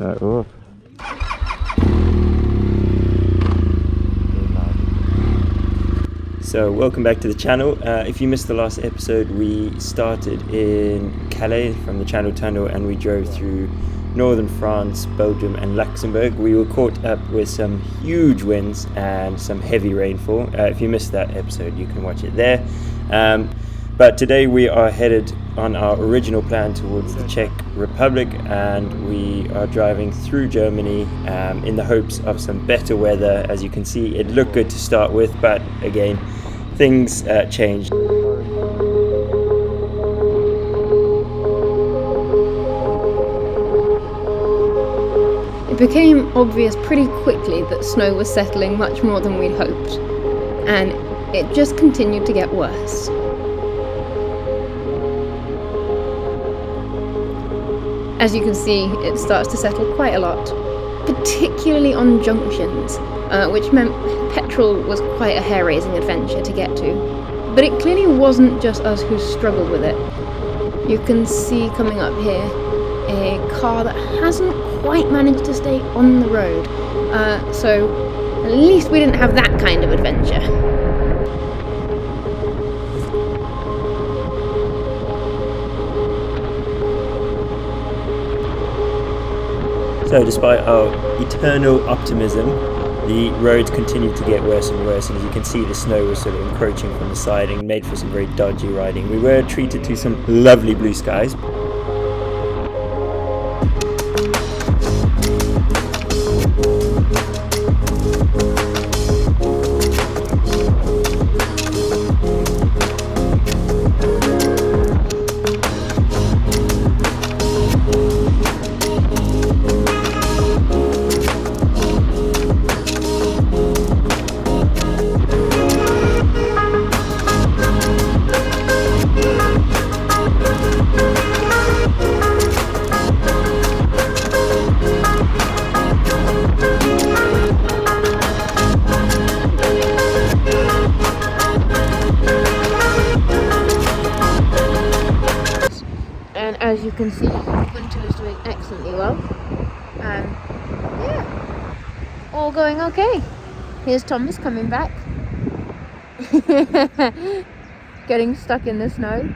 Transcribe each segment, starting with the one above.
Start off. So welcome back to the channel. If you missed the last episode, we started in Calais from the Channel Tunnel and we drove through northern France, Belgium and Luxembourg. We were caught up with some huge winds and some heavy rainfall. If you missed that episode, you can watch it there. But today we are headed on our original plan towards the Czech Republic, and we are driving through Germany in the hopes of some better weather. As you can see, it looked good to start with, but again, things changed. It became obvious pretty quickly that snow was settling much more than we'd hoped, and it just continued to get worse. As you can see, it starts to settle quite a lot, particularly on junctions, which meant petrol was quite a hair-raising adventure to get to. But it clearly wasn't just us who struggled with it. You can see coming up here a car that hasn't quite managed to stay on the road, so at least we didn't have that kind of adventure. So despite our eternal optimism, the roads continued to get worse and worse, and as you can see, the snow was sort of encroaching from the siding, made for some very dodgy riding. We were treated to some lovely blue skies. As you can see, Winter is doing excellently well. Yeah, all going okay. Here's Thomas coming back. Getting stuck in the snow.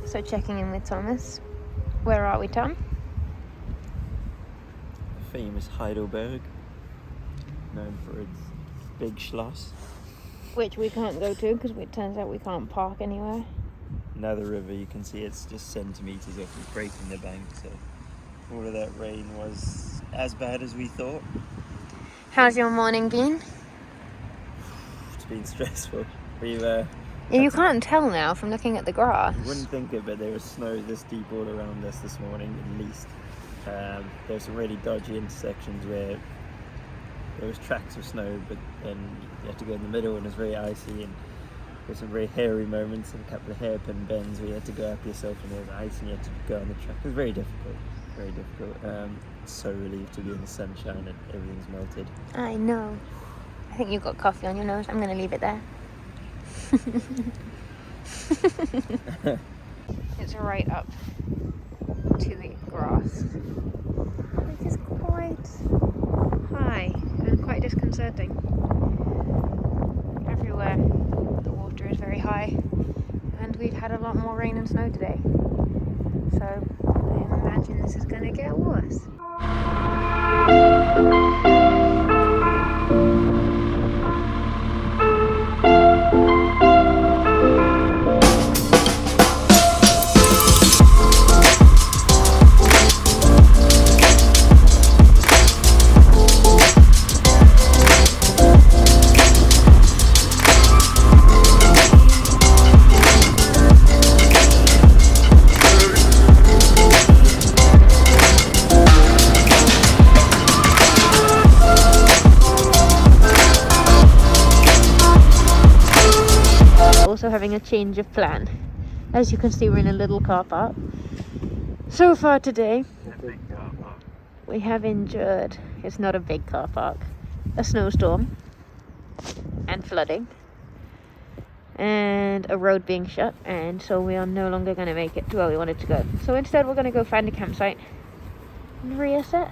So checking in with Thomas. Where are we, Tom? Famous Heidelberg, known for its big Schloss. Which we can't go to because it turns out we can't park anywhere. Another river, you can see it's just centimetres off, it's breaking the bank, so all of that rain was as bad as we thought. How's your morning been? It's been stressful. We've You can't tell now from looking at the grass. You wouldn't think it, but there was snow this deep all around us this morning, at least. There were some really dodgy intersections where there was tracks of snow, but then you had to go in the middle and it was very icy, and There's some very hairy moments and a couple of hairpin bends where you had to go up yourself and there was ice and you had to go on the track. It was very difficult, very difficult. So relieved to be in the sunshine and everything's melted. I know. I think you've got coffee on your nose. I'm going to leave it there. It's right up to the grass, which is quite high and quite disconcerting. Everywhere the water is very high, and we've had a lot more rain and snow today, so I imagine this is going to get worse. Having a change of plan. As you can see, we're in a little car park. So far today, we have endured, it's not a big car park, a snowstorm and flooding and a road being shut, and so we are no longer going to make it to where we wanted to go. So instead we're going to go find a campsite and reassess.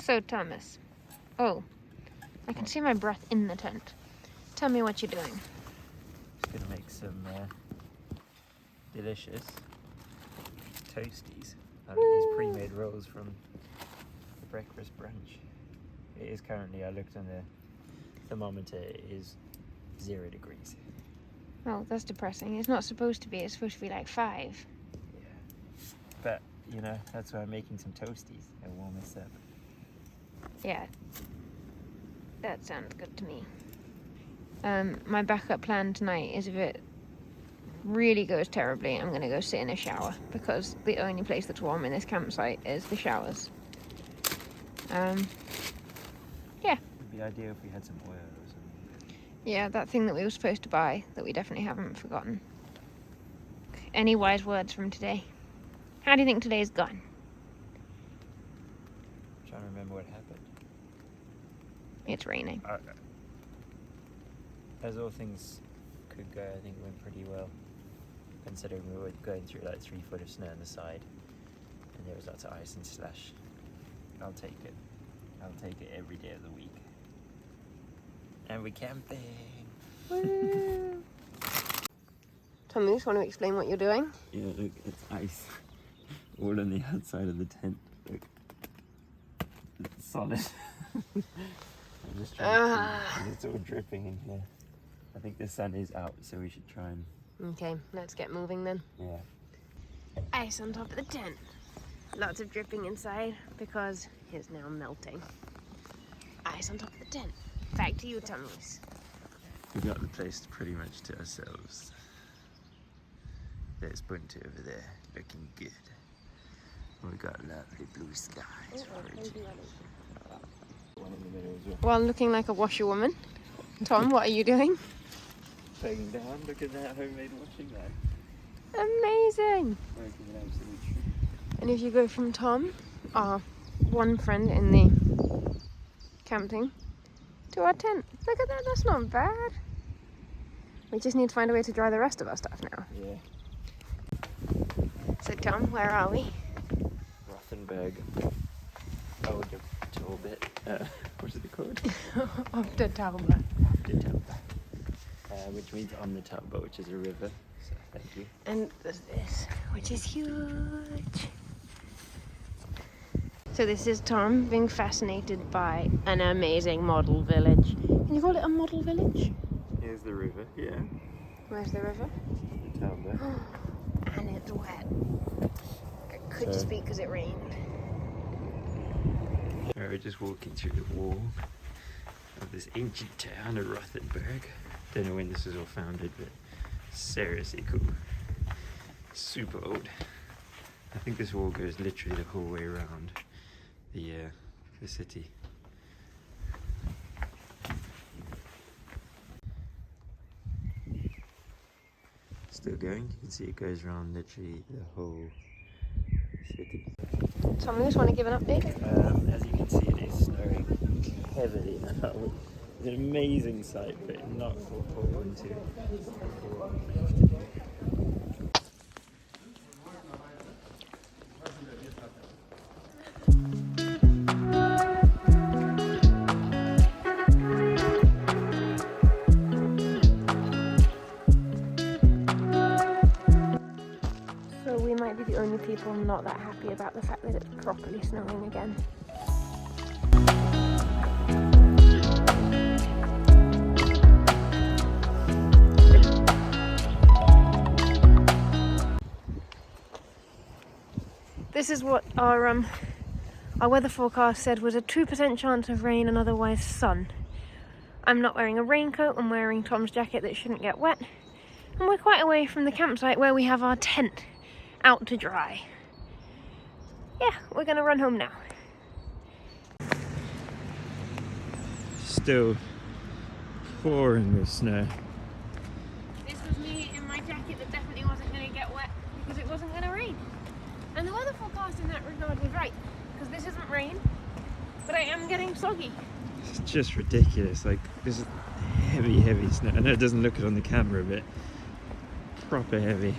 So Thomas, oh, I can see my breath in the tent. Tell me what you're doing. Just gonna make some delicious toasties out of these pre-made rolls from the breakfast brunch. It is currently, I looked on the thermometer, it is 0 degrees. Oh, that's depressing. It's not supposed to be. It's supposed to be like 5. Yeah, but you know, that's why I'm making some toasties. They'll warm us up. Yeah, that sounds good to me. My backup plan tonight is if it really goes terribly, I'm going to go sit in a shower, because the only place that's warm in this campsite is the showers. Yeah. It'd be ideal if we had some oil or something. Yeah, that thing that we were supposed to buy that we definitely haven't forgotten. Any wise words from today? How do you think today's gone? I'm trying to remember what happened. It's raining. As all things could go, I think it went pretty well, considering we were going through like 3 foot of snow on the side and there was lots of ice and slush. I'll take it. I'll take it every day of the week. And we're camping. Woo. Tom, you just want to explain what you're doing? Yeah, look, it's ice all on the outside of the tent. Look, it's solid. I'm just trying to see, it's all dripping in here. I think the sun is out, so we should try and... Okay, let's get moving then. Yeah. Ice on top of the tent. Lots of dripping inside because it's now melting. Ice on top of the tent. Back to you, Thomas. We got the place pretty much to ourselves. There's Bunty over there, looking good. We got lovely blue skies. One in the middle as well. Well, looking like a washerwoman. Tom, what are you doing? Pegging down, look at that homemade washing line. Amazing! Working an absolute treat. And if you go from Tom, our one friend in the camping, to our tent. Look at that, that's not bad. We just need to find a way to dry the rest of our stuff now. Yeah. So Tom, where are we? Rothenburg. Oh, the Torbit. What is it called? Of the Tauber. The Tauber. Which means on the Tauber, which is a river. So thank And there's this, which is huge. So this is Tom being fascinated by an amazing model village. Can you call it a model village? Here's the river, yeah. Where's the river? The town there. And it's wet. It could just be because it rained. We're just walking through the wall of this ancient town of Rothenburg. Don't know when this was all founded, but seriously cool. Super old. I think this wall goes literally the whole way around the city. Still going. You can see it goes around literally the whole city. Tom, I just want to give an update. As you can see, it is snowing heavily now. It's an amazing sight, but not for Paul into. So we might be the only people not that happy about the fact that it's properly snowing again. This is what our weather forecast said was a 2% chance of rain and otherwise sun. I'm not wearing a raincoat, I'm wearing Tom's jacket that shouldn't get wet, and we're quite away from the campsite where we have our tent out to dry. Yeah, we're gonna run home now. Still pouring with snow. This was me in my jacket that definitely wasn't gonna get wet because it wasn't gonna rain. And the weather forecast in that regard was right, because this isn't rain, but I am getting soggy. It's just ridiculous. Like, this is heavy, heavy snow. I know it doesn't look it on the camera, but proper heavy.